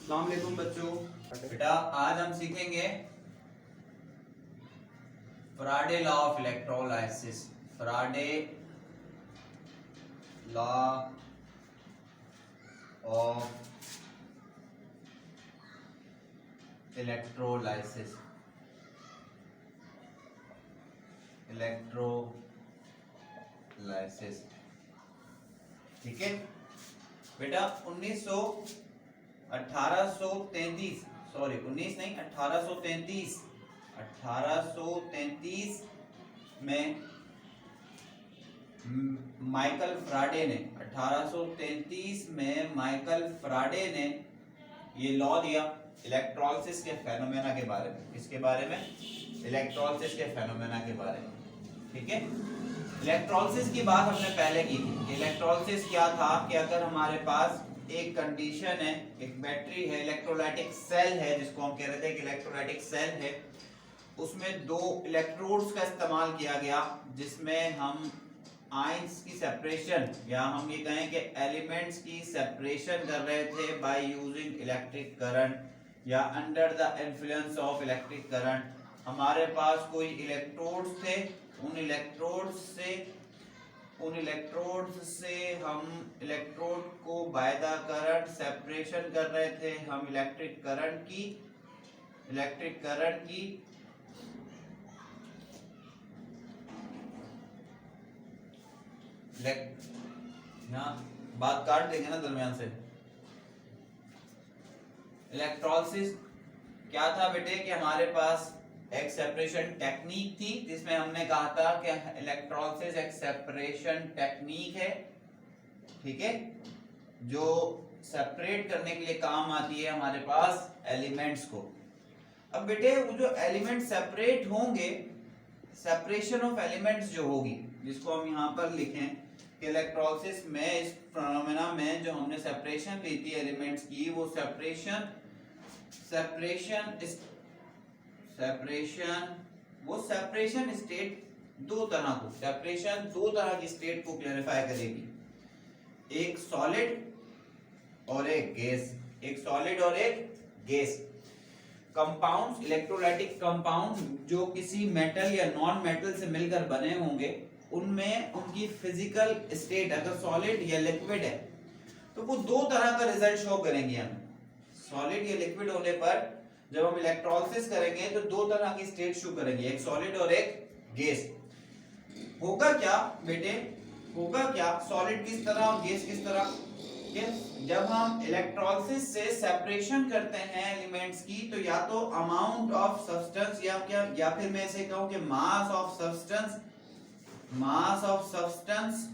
अस्सलाम वालेकुम बच्चों। बेटा आज हम सीखेंगे Faraday law of electrolysis. Faraday law of electrolysis. Electrolysis ठीक है बेटा। 1833 सॉरी 19 नहीं 1833 में माइकल फ्राडे ने 1833 में माइकल फ्राडे ने ये लॉ दिया इलेक्ट्रोलिसिस के फेनोमेना के बारे में। किसके बारे में? इलेक्ट्रोलिसिस के फेनोमेना के बारे में। ठीक है, इलेक्ट्रोलिसिस की बात हमने पहले की थी कि इलेक्ट्रोलिसिस क्या था कि अगर हमारे पास एक कंडीशन है, एक बैटरी है, इलेक्ट्रोलाइटिक सेल है जिसको हम कह रहे थे कि इलेक्ट्रोलाइटिक सेल है, उसमें दो इलेक्ट्रोड्स का इस्तेमाल किया गया जिसमें हम आयंस की सेपरेशन या हम ये कहें कि एलिमेंट्स की सेपरेशन कर रहे थे बाय यूजिंग इलेक्ट्रिक करंट या under the influence of electric current. हमारे पास कोई इलेक्ट्रोड्स थे, उन इलेक्ट्रोड्स से हम इलेक्ट्रोड को बाय द करंट सेपरेशन कर रहे थे। हम इलेक्ट्रिक करंट की बात काट देंगे ना दरमियान से। इलेक्ट्रोलिसिस क्या था बेटे कि हमारे पास एक सेपरेशन टेक्निक थी जिसमें हमने कहा था कि इलेक्ट्रोलिसिस एक सेपरेशन टेक्निक है, ठीक है, जो सेपरेट करने के लिए काम आती है हमारे पास एलिमेंट्स को। अब बेटे वो जो एलिमेंट सेपरेट होंगे, सेपरेशन ऑफ एलिमेंट्स जो होगी, जिसको हम यहाँ पर लिखें कि इलेक्ट्रोलिसिस में इस फिनोमेना में जो हमने सेपरेशन ली थी एलिमेंट्स की, वो सेपरेशन स्टेट दो तरह की स्टेट को क्लैरिफाई करेगी, एक सॉलिड और एक गैस। कंपाउंड्स, इलेक्ट्रोलाइटिक कंपाउंड जो किसी मेटल या नॉन मेटल से मिलकर बने होंगे, उनमें उनकी फिजिकल स्टेट अगर सॉलिड या लिक्विड है तो वो दो तरह का रिजल्ट शो करेंगे हमें। सॉलिड या लिक्विड होने पर जब हम इलेक्ट्रोलिसिस करेंगे तो दो तरह की स्टेट शो करेंगे, एक सॉलिड और एक गैस। होगा क्या बेटे, सॉलिड किस तरह और गैस किस तरह? जब हम इलेक्ट्रोलिसिस से सेपरेशन करते हैं एलिमेंट्स की, तो या तो अमाउंट ऑफ सब्सटेंस या फिर मैं इसे कहूं कि मास ऑफ सब्सटेंस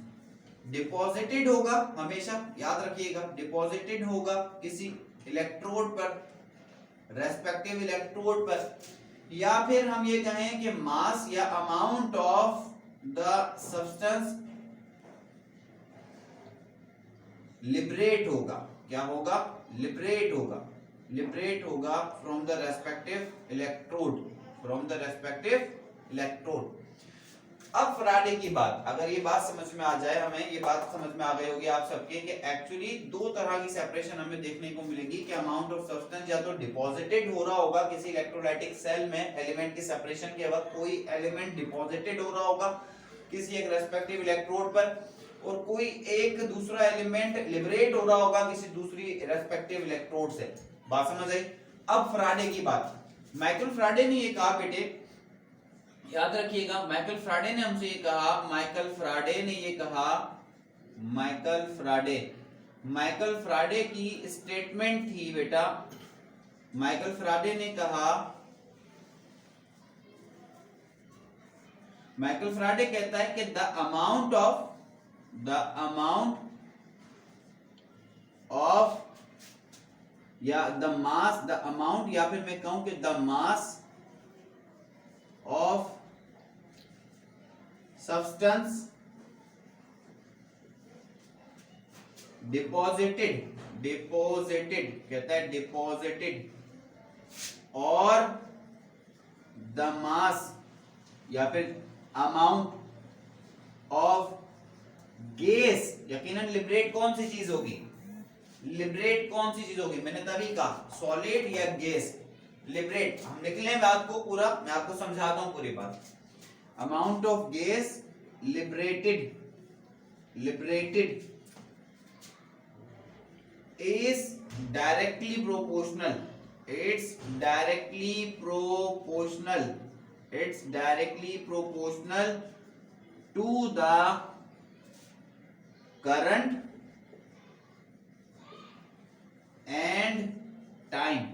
डिपॉजिटेड होगा। हमेशा याद रखिएगा, डिपॉजिटेड होगा किसी इलेक्ट्रोड पर, रेस्पेक्टिव इलेक्ट्रोड पर, या फिर हम ये कहें कि मास या amount of the substance liberate होगा। क्या होगा? लिबरेट होगा फ्रॉम द रेस्पेक्टिव इलेक्ट्रोड। अब फैराडे की बात, अगर ये बात समझ में आ जाए, हमें ये बात समझ में आ गई होगी आप सबके कि एक्चुअली दो तरह की सेपरेशन हमें देखने को मिलेगी कि अमाउंट ऑफ सब्सटेंस या तो डिपॉजिटेड हो रहा होगा किसी इलेक्ट्रोलाइटिक सेल में, एलिमेंट की सेपरेशन के वक्त कोई एलिमेंट डिपॉजिटेड हो रहा होगा किसी एक रेस्पेक्टिव इलेक्ट्रोड पर, और कोई एक दूसरा एलिमेंट लिबरेट हो रहा होगा किसी दूसरी रेस्पेक्टिव इलेक्ट्रोड से। बात समझ आई? अब फैराडे की बात, माइकल फैराडे ने ये कहा बेटे, याद रखिएगा, माइकल फैराडे ने हमसे ये कहा, माइकल फैराडे की स्टेटमेंट थी बेटा। माइकल फैराडे ने कहा, माइकल फैराडे कहता है कि द अमाउंट ऑफ या द अमाउंट या फिर मैं कहूं कि the mass of substance deposited कहता है डिपॉजिटेड, और द मास या फिर अमाउंट ऑफ गैस, यकीनन लिबरेट कौन सी चीज होगी? लिबरेट कौन सी चीज होगी, मैंने तभी कहा सॉलिड या गैस। लिबरेट हम लिख लें बात को पूरा, मैं आपको समझाता हूं पूरी बात। Amount of gas liberated is directly proportional, it's directly proportional to the current and time,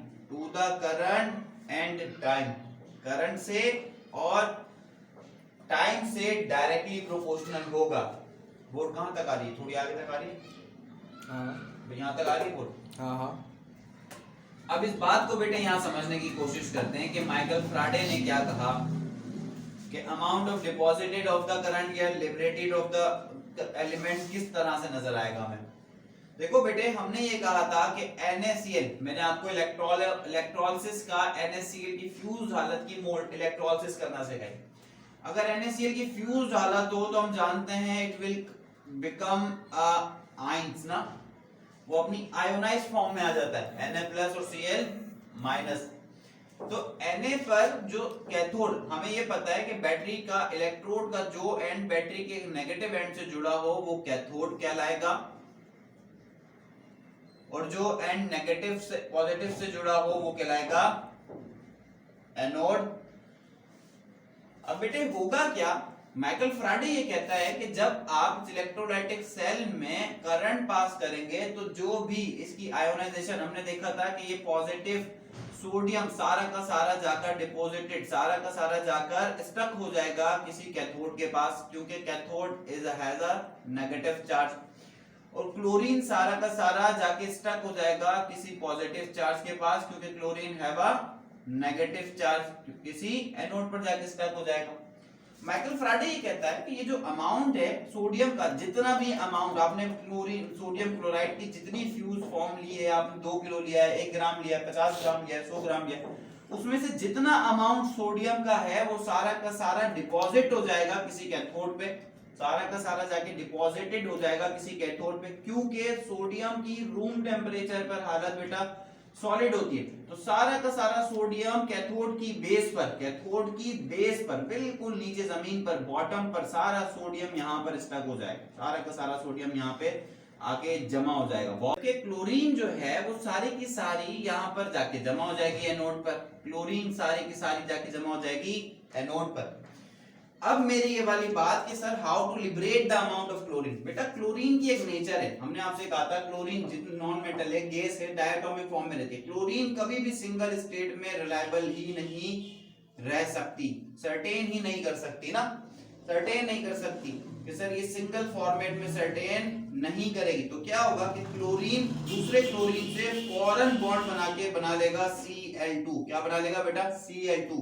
current से और टाइम से डायरेक्टली प्रोपोर्शनल होगा। बोर्ड कहां तक आ रही है, थोड़ी आगे तक आ रही है, यहाँ तक आ रही है बोर्ड। हाँ। अब इस बात को बेटे यहाँ समझने की कोशिश करते हैं कि माइकल फ्राडे ने क्या कहा कि amount of deposited of the current या लिबरेटेड ऑफ द एलिमेंट किस तरह से नजर आएगा हमें। देखो बेटे हमने ये कहा था कि NaCl, मैंने आपको इलेक्ट्रोलिसिस का NaCl की फ्यूज हालत की मोल्ड इलेक्ट्रोलिसिस करना सिखाई। अगर NaCl की फ्यूज हालत हो तो हम जानते हैं इट विल बिकम आयंस ना, वो अपनी आयोनाइज फॉर्म में आ जाता है Na+ और Cl-। तो Na पर जो कैथोड, हमें ये पता है कि बैटरी का इलेक्ट्रोड का जो एंड बैटरी के नेगेटिव एंड से जुड़ा हो वो कैथोड कहलाएगा, और जो एंड नेगेटिव से पॉजिटिव से जुड़ा हो वो कहलाएगा एनोड। अब बेटे होगा क्या, माइकल फ्राडे ये कहता है कि जब आप इलेक्ट्रोलाइटिक सेल में करंट पास करेंगे तो जो भी इसकी आयोनाइजेशन, हमने देखा था कि ये पॉजिटिव सोडियम सारा का सारा जाकर डिपॉजिटेड, सारा का सारा जाकर स्टक हो जाएगा किसी कैथोड के पास, क्योंकि cathode has a negative charge, और क्लोरीन सारा का सारा जाके स्टक हो जाएगा किसी पॉजिटिव चार्ज के पास, क्योंकि chlorine have a negative charge, किसी एनोड पर जाके स्टक हो जाएगा। माइकल फ्राडे ये कहता है कि ये जो अमाउंट है सोडियम का, जितना भी अमाउंट आपने क्लोरीन सोडियम क्लोराइड की जितनी फ्यूज फॉर्म ली है, आपने 2 किलो लिया है, 1 ग्राम लिया है, 50 ग्राम लिया है, 100 ग्राम लिया है, उसमें से जितना अमाउंट सोडियम का है वो सारा का सारा डिपॉजिट हो जाएगा किसी कैथोड पे, सारा का सारा जाके डिपॉजिटेड हो जाएगा किसी कैथोड पे, क्योंकि सोडियम की रूम टेम्परेचर पर हालत बेटा सॉलिड होती है। तो सारा का सारा सोडियम कैथोड की बेस पर बिल्कुल नीचे जमीन पर बॉटम पर सारा सोडियम यहाँ पर स्टक हो जाएगा, सारा का सारा सोडियम यहाँ पे आके जमा हो जाएगा। क्लोरीन जो है वो सारी की सारी यहाँ पर जाके जमा हो जाएगी एनोड पर, क्लोरीन सारी की सारी जाके जमा हो जाएगी एनोड पर। अब मेरी ये वाली बात कि sir how to liberate the amount of chlorine, बेटा क्लोरीन की एक नेचर है, हमने आपसे कहा था क्लोरीन जितना नॉन मेटल है, गैस है, डायटोमिक फॉर्म में रहती है। क्लोरीन कभी भी सिंगल स्टेट में रिलायबल ही नहीं रह सकती, सर्टेन ही नहीं कर सकती ना, सर्टेन नहीं कर सकती कि सर ये सिंगल फॉर्मेट में सर्टेन नहीं करेगी। तो क्या होगा कि क्लोरीन दूसरे क्लोरीन से फॉरन बॉन्ड बना के बना लेगा Cl2, क्या बना लेगा बेटा Cl2,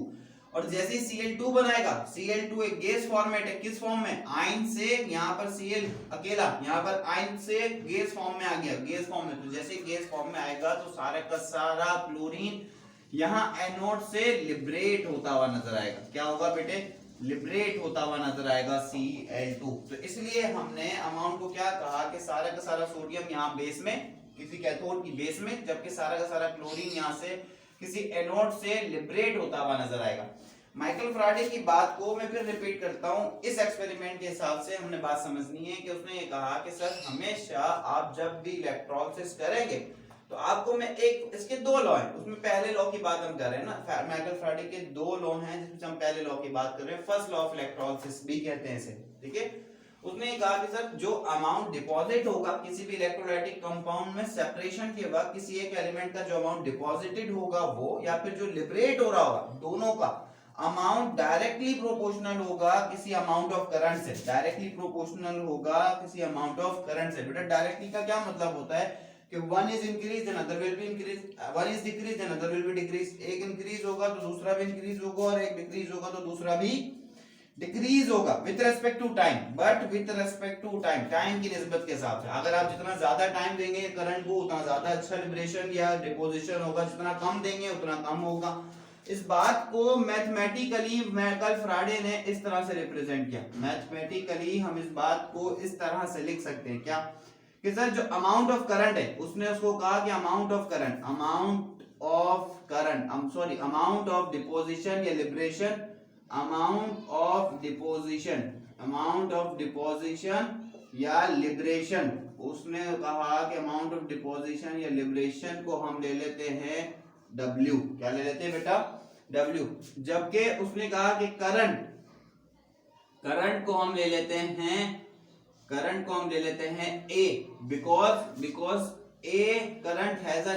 और जैसे ही Cl2 बनाएगा, Cl2 एक गैस फॉर्मेट है, किस फॉर्म में, आयन से, यहाँ पर Cl अकेला, यहाँ पर आयन से गैस फॉर्म में आ गया, गैस फॉर्म में। तो जैसे गैस फॉर्म में आएगा तो सारा का सारा क्लोरीन यहाँ एनोड से लिबरेट होता हुआ नजर आएगा। क्या होगा बेटे, लिबरेट होता हुआ नजर आएगा Cl2। तो इसलिए हमने अमाउंट को क्या कहा कि सारा का सारा सोडियम यहाँ बेस में, किसी कैथोड की बेस में, जबकि सारा का सारा क्लोरीन यहाँ से किसी एनोड से लिबरेट होता हुआ नजर आएगा। माइकल फ्राडे की बात को मैं फिर रिपीट करता हूं, इस एक्सपेरिमेंट के हिसाब से हमने बात समझनी है कि उसने ये कहा कि सर हमेशा आप जब भी इलेक्ट्रोलिसिस करेंगे तो आपको मैं एक, इसके 2 लॉ हैं, उसमें पहले लॉ की बात हम कर रहे हैं ना, माइकल फ्राडे के 2 लॉ हैं जिसमें हम पहले लॉ की बात कर रहे हैं, फर्स्ट लॉ ऑफ इलेक्ट्रोलिसिस भी कहते हैं इसे, ठीक है। उसने कहा कि सर जो अमाउंट डिपॉजिट होगा किसी भी इलेक्ट्रोलाइटिक कंपाउंड में सेपरेशन के वक्त किसी एक एलिमेंट का जो अमाउंट डिपॉजिटेड होगा वो, या फिर जो लिबरेट हो रहा होगा, दोनों का अमाउंट डायरेक्टली प्रोपोर्शनल होगा किसी अमाउंट ऑफ करंट से, डायरेक्टली प्रोपोर्शनल होगा किसी अमाउंट ऑफ करंट से। बेटा डायरेक्टली का क्या मतलब होता है कि one is increase another will be increase, one is decrease another will be decrease, एक इंक्रीज होगा तो दूसरा भी इंक्रीज होगा, और एक डिक्रीज होगा तो दूसरा भी डिक्रीज होगा with respect to time, but with respect to time, time की निस्बत के हिसाब से। अगर आप जितना ज्यादा टाइम देंगे करंट को उतना ज्यादा अच्छा लिबरेशन या डिपोजिशन होगा, जितना कम देंगे उतना कम होगा। इस बात को मैथमेटिकली माइकल फ्राडे ने इस तरह से रिप्रेजेंट किया, मैथमेटिकली हम इस बात को इस तरह से लिख सकते हैं क्या कि सर जो अमाउंट ऑफ करंट है, उसने उसको कहा कि amount of current, amount of deposition या लिबरेशन, अमाउंट ऑफ डिपोजिशन या लिबरेशन, उसने कहा कि अमाउंट ऑफ डिपोजिशन या लिबरेशन को हम ले लेते हैं W। क्या ले लेते हैं बेटा? W। जबकि उसने कहा कि करंट को हम ले लेते हैं A, because A current has a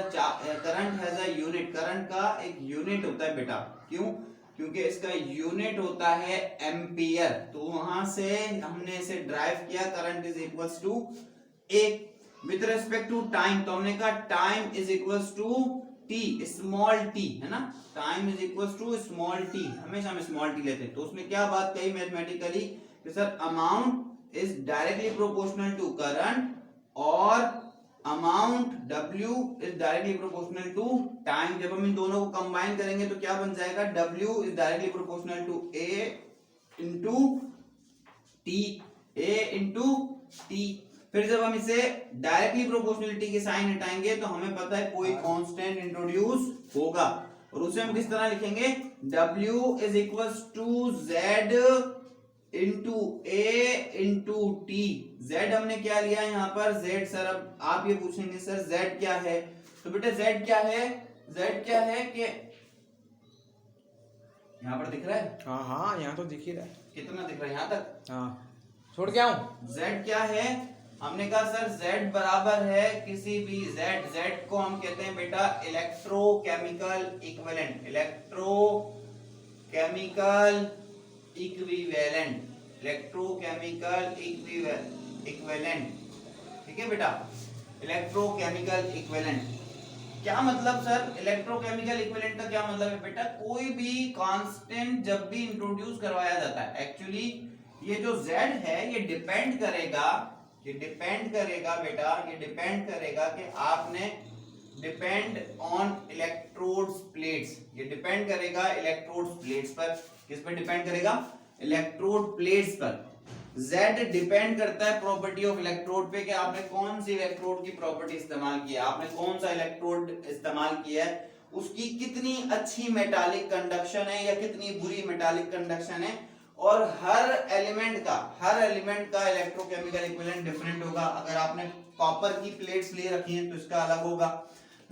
unit, current का एक यूनिट होता है बेटा। क्यों? क्योंकि इसका यूनिट होता है एम्पियर। तो वहां से हमने इसे ड्राइव किया, current is equals to A। With respect to time, तो हमने कहा time is equals to T, small t, है ना, time is equals to small t, हमेशा हम स्मॉल t लेते हैं। तो उसने क्या बात कही मैथमेटिकली कि sir amount is directly proportional to current और amount W is directly proportional to time. जब हम इन दोनों को कंबाइन करेंगे तो क्या बन जाएगा? W is directly proportional to A into T। फिर जब हम इसे डायरेक्टली प्रोपोर्शनलिटी के साइन हटाएंगे तो हमें पता है कोई कांस्टेंट इंट्रोड्यूस होगा, और उसे हम किस तरह लिखेंगे? W is equals to Z into A into T। Z हमने क्या लिया यहाँ पर? Z। सर अब आप ये पूछेंगे सर Z क्या है? तो बेटा Z क्या है? Z क्या है कि यहाँ पर दिख रहा है? हाँ यहाँ तो दिख ही रहा है। कितना दिख रहा है यहाँ तक? हाँ छोड़ के आऊं? Z क्या है? हमने कहा सर Z बराबर है किसी भी Z को हम कहते हैं बेटा इलेक्ट्रोकेमिकल इक्विवेलेंट, ठीक है बेटा, इलेक्ट्रोकेमिकल इक्विवेलेंट। क्या मतलब सर इलेक्ट्रोकेमिकल इक्विवेलेंट का क्या मतलब है बेटा? कोई भी कांस्टेंट जब भी इंट्रोड्यूस करवाया जाता है, एक्चुअली ये जो Z है ये डिपेंड करेगा बेटा, ये डिपेंड करेगा कि आपने डिपेंड ऑन इलेक्ट्रोड्स प्लेट्स, ये डिपेंड करेगा इलेक्ट्रोड्स प्लेट्स पर। किस पर डिपेंड करेगा? इलेक्ट्रोड प्लेट्स पर। Z डिपेंड करता है प्रॉपर्टी ऑफ इलेक्ट्रोड पे कि आपने कौन सी इलेक्ट्रोड की प्रॉपर्टी इस्तेमाल की है, आपने कौन सा इलेक्ट्रोड इस्तेमाल किया है, उसकी कितनी अच्छी मेटालिक कंडक्शन है या कितनी बुरी मेटालिक कंडक्शन है। और हर एलिमेंट का इलेक्ट्रोकेमिकल इक्विवेलेंट डिफरेंट होगा। अगर आपने कॉपर की प्लेट्स ले रखी हैं तो इसका अलग होगा,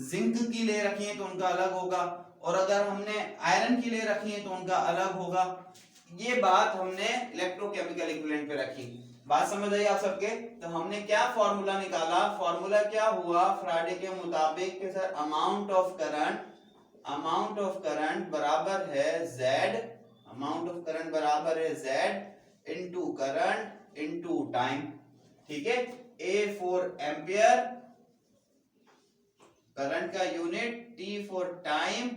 जिंक की ले रखी हैं तो उनका अलग होगा, और अगर हमने आयरन की ले रखी है तो उनका अलग होगा। ये बात हमने इलेक्ट्रोकेमिकल इक्विवेलेंट पे रखी। बात समझ आई आप सबके? तो हमने क्या फॉर्मूला निकाला? फॉर्मूला क्या हुआ फैराडे के मुताबिक कि सर अमाउंट ऑफ करंट बराबर है Z, अमाउंट ऑफ करंट बराबर है Z into current into time. ठीक है, A फॉर एम्पियर करंट का यूनिट, T फॉर टाइम,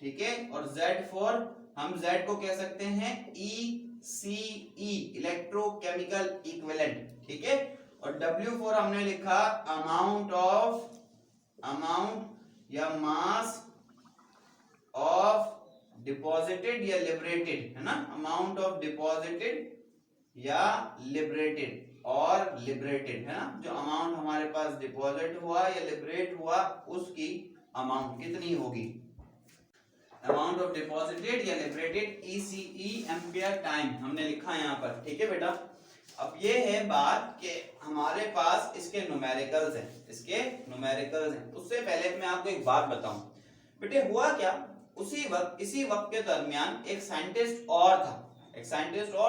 ठीक है, और Z फॉर, हम Z को कह सकते हैं ECE, इलेक्ट्रोकेमिकल इक्विवेलेंट, ठीक है, और W फॉर हमने लिखा अमाउंट या मास ऑफ डिपॉजिटेड या लिबरेटेड, है ना, अमाउंट ऑफ डिपॉजिटेड या लिबरेटेड और लिबरेटेड, है ना, जो अमाउंट हमारे पास डिपॉजिट हुआ या लिबरेट हुआ उसकी अमाउंट कितनी होगी, अमाउंट ऑफ डिपॉजिटेड या लिबरेटेड ECE एम्पियर टाइम हमने लिखा यहाँ पर। ठीक है बेटा, अब ये है बात कि हमारे पास इसके न्यूमेरिकल्स हैं, उससे पहले मैं आपको एक बात बताऊं बेटे, हुआ क्या, इसी वक्त के दरमियान एक साइंटिस्ट और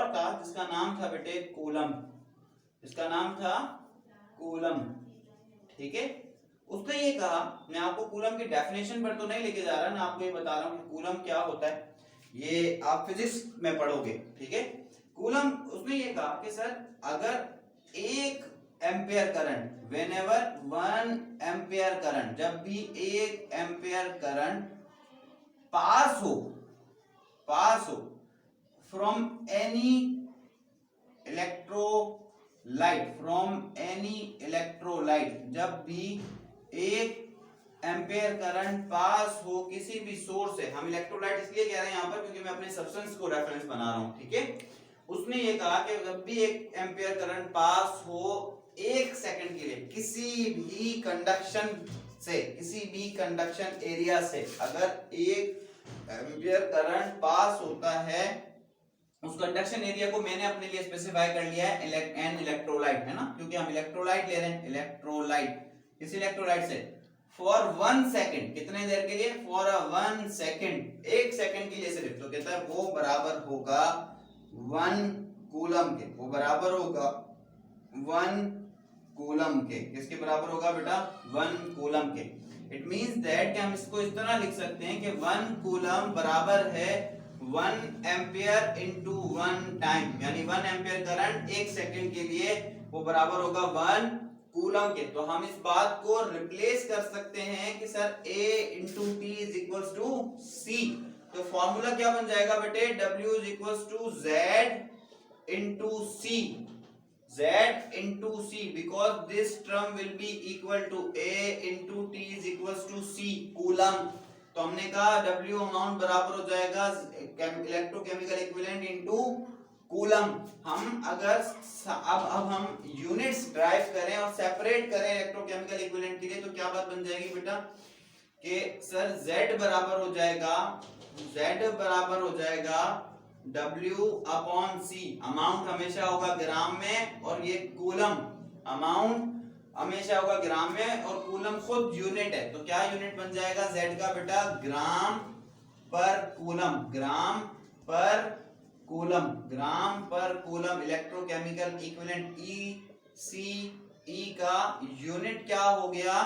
था जिसका नाम था बेटे कूलम, ठीक है। उसने ये कहा, मैं आपको कूलम की डेफिनेशन पर तो नहीं लेके जा रहा, मैं आपको ये बता रहा हूँ कि कूलम क्या होता है, ये आप फिजिक्स में पढ़ोगे, ठीक है। कूलम, उसने ये कहा कि सर अगर 1 ampere current, whenever 1 ampere current, जब भी 1 एम्पियर करंट पास हो फ्रॉम एनी इलेक्ट्रोलाइट, जब भी 1 एम्पियर करंट पास हो किसी भी सोर्स से, हम इलेक्ट्रोलाइट इसलिए कह रहे हैं यहाँ पर क्योंकि मैं अपने सब्सटेंस को रेफरेंस बना रहा हूँ, ठीक है। उसने ये कहा कि जब भी 1 एम्पियर करंट पास हो 1 सेकंड के लिए किसी भी कंडक्शन एरिया से अगर 1 एम्पियर करंट पास होता है, उस कंडक्शन एरिया को मैंने अपने लिए स्पेसिफाई कर लिया है एन इलेक्ट्रोलाइट, है ना, क्योंकि हम इलेक्ट्रोलाइट ले रहे हैं, इलेक्ट्रोलाइट, किस इलेक्ट्रोलाइट से, फॉर 1 सेकंड, कितने देर के लिए, फॉर 1 सेकंड, 1 सेकंड के लिए सिर्फ, तो कहता है वो बराबर होगा 1 कूलम के, वो बराबर होगा 1 कूलम के, किसके बराबर होगा बेटा, 1 कूलम के। इट मींस दैट कि हम इसको इस तरह लिख सकते हैं कि 1 कूलम बराबर है 1 एम्पियर इंटू 1 टाइम, यानी 1 एम्पियर करंट 1 सेकंड के लिए वो बराबर होगा 1 कूलम के। तो हम इस बात को रिप्लेस कर सकते हैं कि sir A into t is equal to c, तो फॉर्मूला क्या बन जाएगा बेटे, W is equal to Z into c, Z into C, because this term will be equal to A into T is equals to C coulomb. तो हमने कहा W amount बराबर हो जाएगा इलेक्ट्रोकेमिकल इक्विवेलेंट इनटू कूलम। हम अगर अब हम यूनिट्स ड्राइव करें और सेपरेट करें इलेक्ट्रोकेमिकल इक्विवेलेंट के लिए, तो क्या बात बन जाएगी बेटा कि सर Z बराबर हो जाएगा W अपॉन C, अमाउंट हमेशा होगा ग्राम में और ये कूलम, अमाउंट हमेशा होगा ग्राम में और कूलम खुद यूनिट है, तो क्या यूनिट बन जाएगा Z का बेटा, ग्राम पर कूलम, ग्राम पर कूलम, इलेक्ट्रोकेमिकल इक्विवेलेंट ECE का यूनिट क्या हो गया,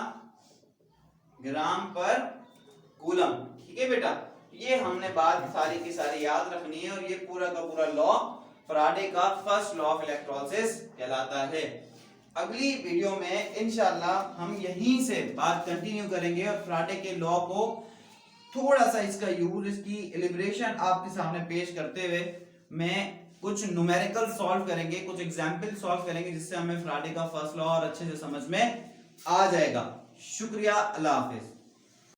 ग्राम पर कूलम। ठीक है बेटा, ये हमने बात सारी की सारी याद रखनी है और ये पूरा का पूरा लॉ फैराडे का फर्स्ट लॉ ऑफ इलेक्ट्रोलिसिस कहलाता है। अगली वीडियो में इंशाल्लाह हम यहीं से बात कंटिन्यू करेंगे और फैराडे के लॉ को थोड़ा सा इसका यूज, इसकी एलिब्रेशन आपके सामने पेश करते हुए मैं कुछ न्यूमेरिकल सॉल्व करेंगे, कुछ एग्जाम्पल सॉल्व करेंगे, जिससे हमें फैराडे का फर्स्ट लॉ और अच्छे से समझ में आ जाएगा। शुक्रिया, अल्लाह हाफिज।